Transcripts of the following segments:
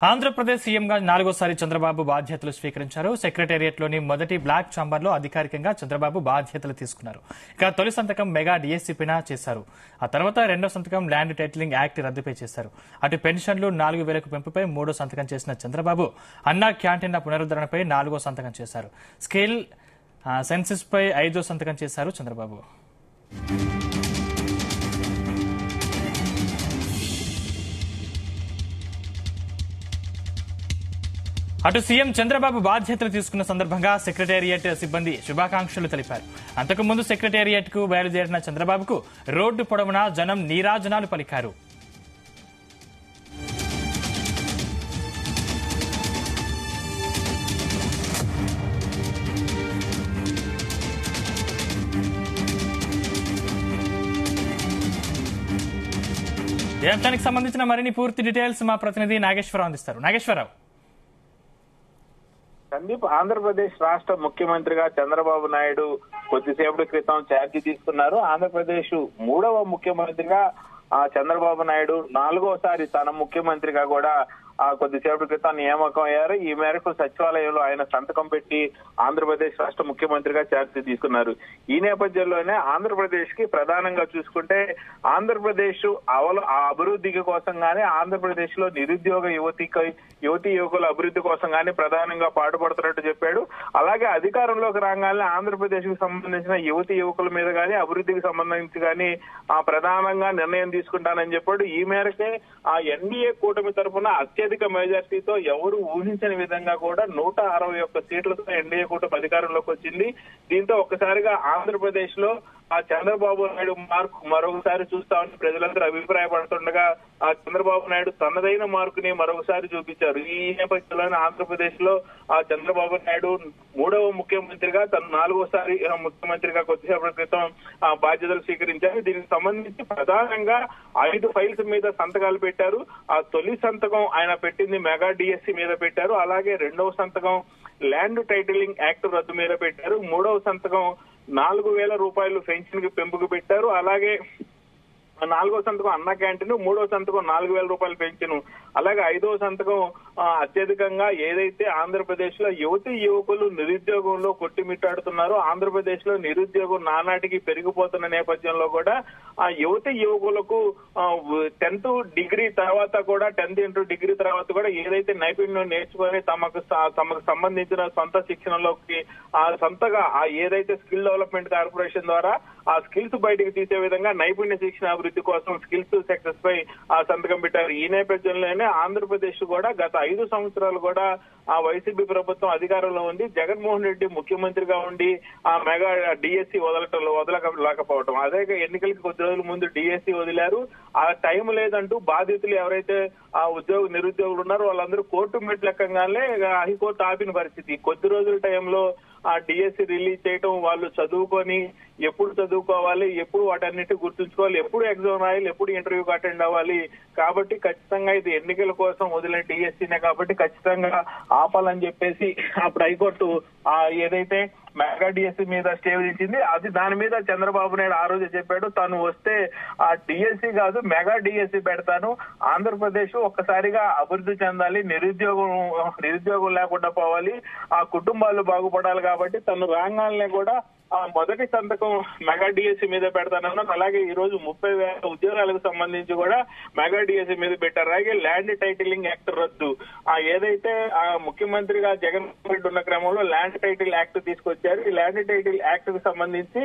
ఆంధ్రప్రదేశ్ సీఎంగా నాలుగోసారి చంద్రబాబు బాధ్యతలు స్వీకరించారు. సెక్రటేరియట్లోని మొదటి బ్లాక్ ఛాంబర్లో అధికారికంగా చంద్రబాబు బాధ్యతలు తీసుకున్నారు. ఇక తొలి సంతకం మెగా డీఎస్సీపైన చేశారు. ఆ తర్వాత రెండో సంతకం ల్యాండ్ టైటిలింగ్ యాక్ట్ రద్దుపై చేశారు. అటు పెన్షన్లు 4,000 పెంపుపై మూడో సంతకం చేసిన చంద్రబాబు అన్నా క్యాంటీన్ల పునరుద్ధరణపై నాలుగో సంతకం చేశారు. స్కేల్ సెన్సెస్ పై 5వ సంతకం చేశారు చంద్రబాబు. అటు సీఎం చంద్రబాబు బాధ్యతలు తీసుకున్న సందర్భంగా సెక్రటేరియట్ సిబ్బంది శుభాకాంక్షలు తెలిపారు. అంతకుముందు సెక్రటేరియట్ కు బయలుదేరిన చంద్రబాబుకు రోడ్డు పొడవునా జనం నీరాజనాలు పలికారు. ఈ అంశానికి సంబంధించిన మరిన్ని పూర్తి డీటెయిల్స్ మా ప్రతినిధి నాగేశ్వరరావు అందిస్తారు. నాగేశ్వరరావు, సందీప్, ఆంధ్రప్రదేశ్ రాష్ట్ర ముఖ్యమంత్రిగా చంద్రబాబు నాయుడు కొద్దిసేపటి క్రితం ఛార్జీ తీసుకున్నారు. ఆంధ్రప్రదేశ్ 3వ ముఖ్యమంత్రిగా చంద్రబాబు నాయుడు 4వసారి తన ముఖ్యమంత్రిగా కూడా కొద్దిసేపటి క్రితం నియామకం అయ్యారు. ఈ మేరకు సచివాలయంలో ఆయన సంతకం పెట్టి ఆంధ్రప్రదేశ్ రాష్ట్ర ముఖ్యమంత్రిగా ఛార్జీ తీసుకున్నారు. ఈ నేపథ్యంలోనే ఆంధ్రప్రదేశ్ కి ప్రధానంగా చూసుకుంటే ఆంధ్రప్రదేశ్ అభివృద్ధికి కోసం గానీ, ఆంధ్రప్రదేశ్ లో నిరుద్యోగ యువతీ యువకుల అభివృద్ధి కోసం గానీ ప్రధానంగా పాటుపడుతున్నట్టు చెప్పాడు. అలాగే అధికారంలోకి రాగానే ఆంధ్రప్రదేశ్ కి సంబంధించిన యువతీ యువకుల మీద గానీ, అభివృద్ధికి సంబంధించి గానీ ప్రధానంగా నిర్ణయం తీసుకుంటానని చెప్పాడు. ఈ మేరకే ఎన్డీఏ కూటమి తరఫున అత్యధిక మెజార్టీతో ఎవరు ఊహించని విధంగా కూడా 161 సీట్లతో ఎన్డీఏ కూటమి అధికారంలోకి వచ్చింది. దీంతో ఒక్కసారిగా ఆంధ్రప్రదేశ్ లో చంద్రబాబు నాయుడు మార్కు మరొకసారి చూస్తామని ప్రజలందరూ అభిప్రాయపడుతుండగా చంద్రబాబు నాయుడు తనదైన మార్కుని మరొకసారి చూపించారు. ఈ నేపథ్యంలోనే ఆంధ్రప్రదేశ్ లో చంద్రబాబు నాయుడు 3వ ముఖ్యమంత్రిగా, తను 4వసారి ముఖ్యమంత్రిగా కొద్దిసేపటి క్రితం బాధ్యతలు స్వీకరించారు. దీనికి సంబంధించి ప్రధానంగా 5 ఫైల్స్ మీద సంతకాలు పెట్టారు. ఆ తొలి సంతకం ఆయన పెట్టింది మెగా డిఎస్సీ మీద పెట్టారు. అలాగే రెండవ సంతకం ల్యాండ్ టైటిలింగ్ యాక్ట్ రద్దు మీద పెట్టారు. మూడవ సంతకం 4,000 రూపాయలు పెన్షన్ కి పెంపుకు పెట్టారు. అలాగే 4వ సంతకం అన్నా క్యాంటీన్, 3వ సంతకం 4,000 రూపాయలు పెంచును. అలాగే 5వ సంతకం అత్యధికంగా ఏదైతే ఆంధ్రప్రదేశ్ లో యువతీ యువకులు నిరుద్యోగంలో కొట్టిమిట్టాడుతున్నారో, ఆంధ్రప్రదేశ్ లో నిరుద్యోగం నానాటికి పెరిగిపోతున్న నేపథ్యంలో కూడా ఆ యువతీ యువకులకు 10th డిగ్రీ తర్వాత కూడా 10th ఇంటర్ డిగ్రీ తర్వాత కూడా ఏదైతే నైపుణ్యం నేర్చుకొని తమకు సంబంధించిన సొంత శిక్షణలోకి సొంతగా ఏదైతే స్కిల్ డెవలప్మెంట్ కార్పొరేషన్ ద్వారా ఆ స్కిల్స్ బయటకు తీసే విధంగా నైపుణ్య శిక్షణ అభివృద్ధి కోసం స్కిల్స్ సెక్టర్స్ పై సంతకం పెట్టారు. ఈ నేపథ్యంలోనే ఆంధ్రప్రదేశ్ కూడా గత 5 సంవత్సరాలు కూడా వైసీపీ ప్రభుత్వం అధికారంలో ఉంది. జగన్మోహన్ రెడ్డి ముఖ్యమంత్రిగా ఉండి మెగా డిఎస్సీ వదలకపోవటం, అదే ఎన్నికలకి కొద్ది రోజుల ముందు డిఎస్సీ వదిలారు. ఆ టైం లేదంటూ బాధితులు ఎవరైతే నిరుద్యోగులు ఉన్నారో వాళ్ళందరూ కోర్టు మెట్లెక్కగానే హైకోర్టు ఆపిన పరిస్థితి. కొద్ది రోజుల టైంలో ఆ డిఎస్సీ రిలీజ్ చేయటం, వాళ్ళు చదువుకొని ఎప్పుడు చదువుకోవాలి, ఎప్పుడు వాటన్నిటి గుర్తుంచుకోవాలి, ఎప్పుడు ఎగ్జామ్ రాయాలి, ఎప్పుడు ఇంటర్వ్యూకి అటెండ్ అవ్వాలి. కాబట్టి ఖచ్చితంగా ఇది ఎన్నికల కోసం వదిలిన డిఎస్సీనే కాబట్టి ఖచ్చితంగా ఆపాలని చెప్పేసి అప్పుడు హైకోర్టు ఏదైతే మెగా డిఎస్సీ మీద స్టే విధించింది. దాని మీద చంద్రబాబు నాయుడు ఆ రోజు చెప్పాడు, తను వస్తే ఆ డిఎస్సీ కాదు మెగా డిఎస్సీ పెడతాను, ఆంధ్రప్రదేశ్ ఒక్కసారిగా అభివృద్ధి చెందాలి, నిరుద్యోగం లేకుండా పోవాలి, ఆ కుటుంబాలు బాగుపడాలి. కాబట్టి తను రాగానే కూడా మొదటి సంతకం మెగా డిఎస్సీ మీద పెడతానన్నారు. అలాగే ఈ రోజు 30,000 ఉద్యోగాలకు సంబంధించి కూడా మెగా డిఎస్సీ మీద పెట్టారు. అలాగే ల్యాండ్ టైటిలింగ్ యాక్ట్ రద్దు, ఏదైతే ముఖ్యమంత్రిగా జగన్మోహన్ రెడ్డి ఉన్న క్రమంలో ల్యాండ్ టైటిల్ యాక్ట్ తీసుకొచ్చారు. ఈ ల్యాండ్ టైటిల్ యాక్ట్ కి సంబంధించి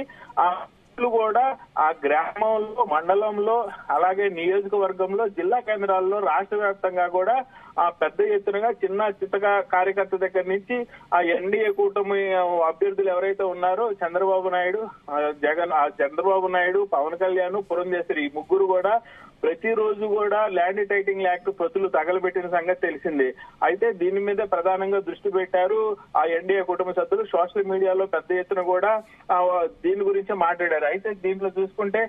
కూడా ఆ గ్రామంలో, మండలంలో, అలాగే నియోజకవర్గంలో, జిల్లా కేంద్రాల్లో, రాష్ట్ర వ్యాప్తంగా కూడా పెద్ద ఎత్తునగా చిత్తగా కార్యకర్త దగ్గర నుంచి ఆ ఎన్డీఏ కూటమి అభ్యర్థులు ఎవరైతే ఉన్నారో చంద్రబాబు నాయుడు, పవన్ కళ్యాణ్, పురంధేశ్వరి ఈ ముగ్గురు కూడా ప్రతిరోజు కూడా ల్యాండ్ టైటిలింగ్ యాక్ట్ ప్రతులు తగలబెట్టిన సంగతి తెలిసిందే. అయితే దీని మీద ప్రధానంగా దృష్టి పెట్టారు ఆ ఎన్డీఏ కుటుంబ సభ్యులు. సోషల్ మీడియాలో పెద్ద ఎత్తున కూడా దీని గురించి మాట్లాడారు. అయితే దీంట్లో చూసుకుంటే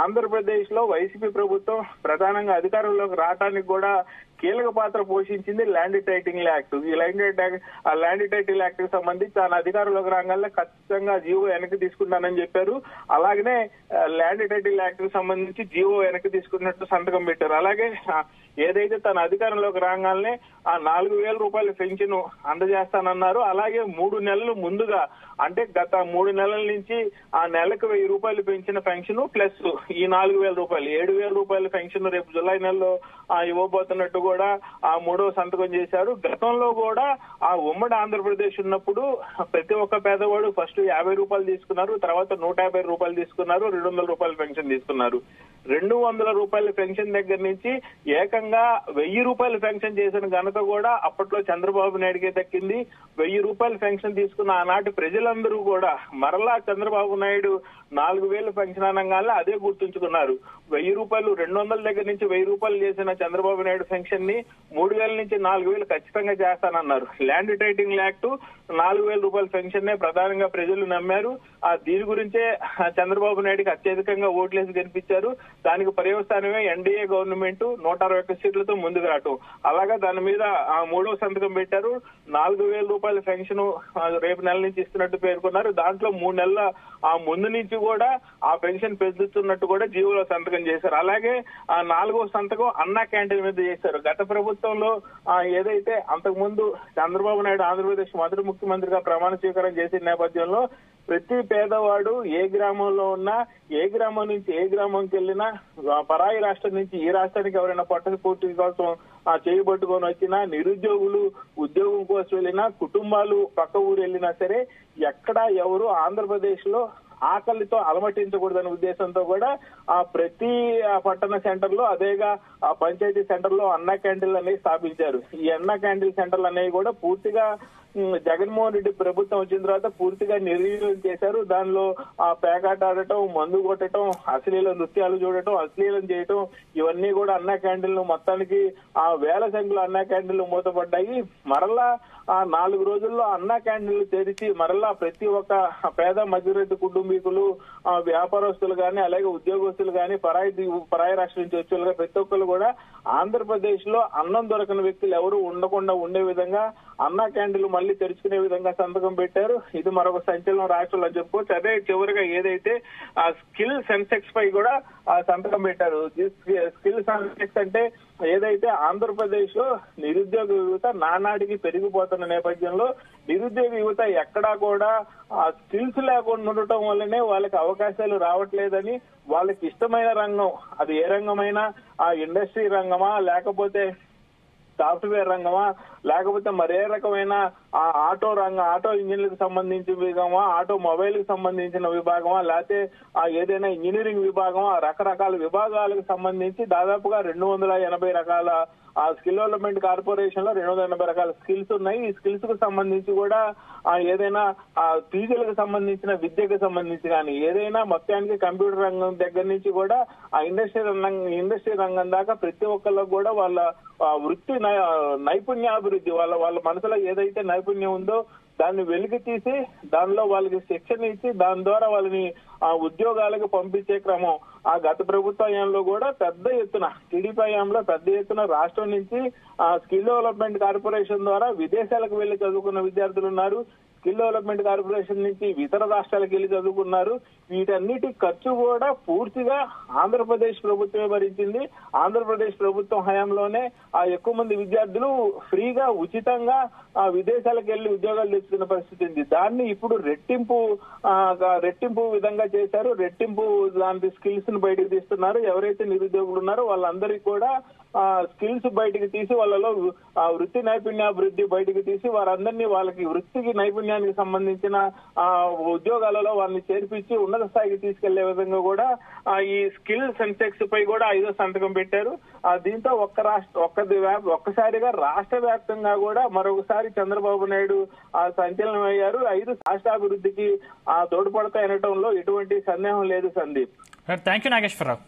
ఆంధ్రప్రదేశ్ లో వైసీపీ ప్రభుత్వం ప్రధానంగా అధికారంలోకి రావడానికి కూడా కీలక పాత్ర పోషించింది ల్యాండ్ టైటిలింగ్ యాక్ట్. ఈ ల్యాండ్ టైటిల్ యాక్ట్ కి సంబంధించి తాను అధికారంలోకి రాగానే ఖచ్చితంగా జీవో వెనక్కి తీసుకుంటానని చెప్పారు. అలాగనే ల్యాండ్ టైటిల్ యాక్ట్ కి సంబంధించి జీవో వెనక్కి తీసుకున్నట్టు సంతకం పెట్టారు. అలాగే ఏదైతే తన అధికారంలోకి రాగానే ఆ 4,000 రూపాయల పెన్షన్ అందజేస్తానన్నారు. అలాగే 3 నెలలు ముందుగా అంటే గత 3 నెలల నుంచి ఆ నెలకు 1,000 రూపాయలు పెంచిన పెన్షన్ ప్లస్ ఈ 4,000 రూపాయలు 7,000 రూపాయల పెన్షన్ రేపు జులై నెలలో ఇవ్వబోతున్నట్టు కూడా ఆ 3వ సంతకం చేశారు. గతంలో కూడా ఆ ఉమ్మడి ఆంధ్రప్రదేశ్ ఉన్నప్పుడు ప్రతి ఒక్క పేదవాడు ఫస్ట్ 50 రూపాయలు తీసుకున్నారు, తర్వాత 150 రూపాయలు తీసుకున్నారు, 200 రూపాయల పెన్షన్ తీసుకున్నారు. 200 రూపాయల పెన్షన్ దగ్గర నుంచి ఏకంగా 1,000 రూపాయల పెన్షన్ చేసిన ఘనత కూడా అప్పట్లో చంద్రబాబు నాయుడుకే దక్కింది. 1,000 రూపాయల పెన్షన్ తీసుకున్న ఆనాటి ప్రజలందరూ కూడా మరలా చంద్రబాబు నాయుడు 4,000 పెన్షన్ అనగానే అదే గుర్తుంచుకున్నారు. 1,000 రూపాయలు 200 దగ్గర నుంచి 1,000 రూపాయలు చేసిన చంద్రబాబు నాయుడు పెన్షన్ ని 3,000 నుంచి 4,000 ఖచ్చితంగా చేస్తానన్నారు. ల్యాండ్ టైటింగ్ యాక్ట్ 4,000 రూపాయల పెన్షన్ నే ప్రధానంగా ప్రజలు నమ్మారు. దీని గురించే చంద్రబాబు నాయుడుకి అత్యధికంగా ఓట్లేసి గెలిపించారు. దానికి పర్యవసానమే ఎన్డీఏ గవర్నమెంట్ 161 సీట్లతో ముందుకు రావటం. అలాగా దాని మీద 3వ సంతకం పెట్టారు. 4,000 రూపాయల పెన్షన్ రేపు నెల నుంచి ఇస్తున్నట్టు పేర్కొన్నారు. దాంట్లో 3 నెలల ముందు నుంచి కూడా ఆ పెన్షన్ పెంచుతున్నట్టు కూడా జీవోలో సంతకం చేశారు. అలాగే 4వ సంతకం అన్నా క్యాంటీన్ మీద చేశారు. గత ప్రభుత్వంలో ఏదైతే అంతకు ముందు చంద్రబాబు నాయుడు ఆంధ్రప్రదేశ్ మొదటి ముఖ్యమంత్రిగా ప్రమాణ స్వీకారం చేసిన నేపథ్యంలో ప్రతి పేదవాడు ఏ గ్రామంలో ఉన్నా, ఏ గ్రామం నుంచి ఏ గ్రామంకి వెళ్ళినా, పరాయి రాష్ట్రం నుంచి ఈ రాష్ట్రానికి ఎవరైనా పట్టణ పూర్తి కోసం చేయబట్టుకొని వచ్చినా, నిరుద్యోగులు ఉద్యోగం కోసం వెళ్ళినా, కుటుంబాలు పక్క ఊరు వెళ్ళినా సరే ఎక్కడ ఎవరు ఆంధ్రప్రదేశ్ లో ఆకలితో అలమటించకూడదనే ఉద్దేశంతో కూడా ప్రతి పట్టణ సెంటర్ లో అదేగా ఆ పంచాయతీ సెంటర్ లో అన్నా క్యాంటీన్లు అనేవి స్థాపించారు. ఈ అన్నా క్యాంటీన్ సెంటర్లు అనేవి కూడా పూర్తిగా జగన్మోహన్ రెడ్డి ప్రభుత్వం వచ్చిన తర్వాత పూర్తిగా నిర్వీర్యం చేశారు. దానిలో పేకాట ఆడటం, మందు కొట్టడం, అశ్లీల నృత్యాలు చూడటం, అశ్లీలం చేయటం ఇవన్నీ కూడా అన్నా క్యాంటీన్లు మొత్తానికి వేల సంఖ్యలో అన్నా క్యాంటీన్లు మూతపడ్డాయి. మరలా 4 రోజుల్లో అన్నా క్యాంటీన్లు తెరిచి మరలా ప్రతి ఒక్క పేద మధ్యతరగతి కుటుంబీకులు, వ్యాపారస్తులు గాని అలాగే ఉద్యోగస్తులు గాని పరాయి రాష్ట్రం నుంచి వచ్చే ప్రతి ఒక్కరు కూడా ఆంధ్రప్రదేశ్ లో అన్నం దొరకని వ్యక్తులు ఎవరు ఉండకుండా ఉండే విధంగా అన్నా క్యాంటీన్లు మళ్ళీ తెరుచుకునే విధంగా సంతకం పెట్టారు. ఇది మరొక సంచలనం రాష్ట్రంలో చెప్పుకోవచ్చు. అదే చివరిగా ఏదైతే స్కిల్ సెన్సెక్స్ పై కూడా సంతకం పెట్టారు. స్కిల్ సెన్సెక్స్ అంటే ఏదైతే ఆంధ్రప్రదేశ్ లో నిరుద్యోగ యువత నానాటికి పెరిగిపోతున్న నేపథ్యంలో నిరుద్యోగ యువత ఎక్కడా కూడా స్కిల్స్ లేకుండా ఉండటం వల్లనే వాళ్ళకి అవకాశాలు రావట్లేదని, వాళ్ళకి ఇష్టమైన రంగం అది ఏ రంగమైనా ఇండస్ట్రీ రంగమా లేకపోతే సాఫ్ట్వేర్ రంగమా లేకపోతే మరే రకమైన ఆటో ఇంజనీర్లకు సంబంధించిన విభాగమా, ఆటో మొబైల్ కి సంబంధించిన విభాగమా, లేకపోతే ఏదైనా ఇంజనీరింగ్ విభాగమా, రకరకాల విభాగాలకు సంబంధించి దాదాపుగా 280 రకాల స్కిల్ డెవలప్మెంట్ కార్పొరేషన్ లో 280 రకాల స్కిల్స్ ఉన్నాయి. ఈ స్కిల్స్ కు సంబంధించి కూడా ఏదైనా ఫీజులకు సంబంధించిన విద్యకు సంబంధించి కానీ ఏదైనా మొత్తానికి కంప్యూటర్ రంగం దగ్గర నుంచి కూడా ఇండస్ట్రీ రంగం దాకా ప్రతి ఒక్కళ్ళకు కూడా వాళ్ళ వృత్తి నైపుణ్యాభివృద్ధి వాళ్ళ మనసులో ఏదైతే నైపుణ్యం ఉందో దాన్ని వెలికి తీసి దానిలో వాళ్ళకి శిక్షణ ఇచ్చి దాని ద్వారా వాళ్ళని ఉద్యోగాలకు పంపించే క్రమం గత ప్రభుత్వ హయాంలో కూడా పెద్ద ఎత్తున టీడీపీ హయాంలో పెద్ద ఎత్తున రాష్ట్రం నుంచి స్కిల్ డెవలప్మెంట్ కార్పొరేషన్ ద్వారా విదేశాలకు వెళ్లి చదువుకున్న విద్యార్థులు ఉన్నారు. స్కిల్ డెవలప్మెంట్ కార్పొరేషన్ నుంచి ఇతర రాష్ట్రాలకు వెళ్లి చదువుకున్నారు. వీటన్నిటి ఖర్చు కూడా పూర్తిగా ఆంధ్రప్రదేశ్ ప్రభుత్వమే భరించింది. ఆంధ్రప్రదేశ్ ప్రభుత్వం హయాంలోనే ఎక్కువ మంది విద్యార్థులు ఫ్రీగా ఉచితంగా విదేశాలకు వెళ్లి ఉద్యోగాలు తెచ్చుకున్న పరిస్థితి ఉంది. దాన్ని ఇప్పుడు రెట్టింపు విధంగా చేశారు. రెట్టింపు దాని స్కిల్స్ ను బయటకు తీస్తున్నారు. ఎవరైతే నిరుద్యోగులు ఉన్నారో వాళ్ళందరికీ కూడా స్కిల్స్ బయటకు తీసి వాళ్ళలో వృత్తి నైపుణ్యాభివృద్ధి బయటకు తీసి వారందరినీ వాళ్ళకి వృత్తికి నైపుణ్యానికి సంబంధించిన ఉద్యోగాలలో వాళ్ళని చేర్పించి ఉన్నత స్థాయికి తీసుకెళ్లే విధంగా కూడా ఈ స్కిల్ సెన్సెక్స్ పై కూడా 5వ సంతకం పెట్టారు. దీంతో ఒక్కసారిగా రాష్ట్ర వ్యాప్తంగా కూడా మరొకసారి చంద్రబాబు నాయుడు సంచలనం అయ్యారు. 5 రాష్ట్రాభివృద్ధికి తోడ్పడతాయనటంలో ఎటువంటి సందేహం లేదు. Sandeep, thank you Nageswararao.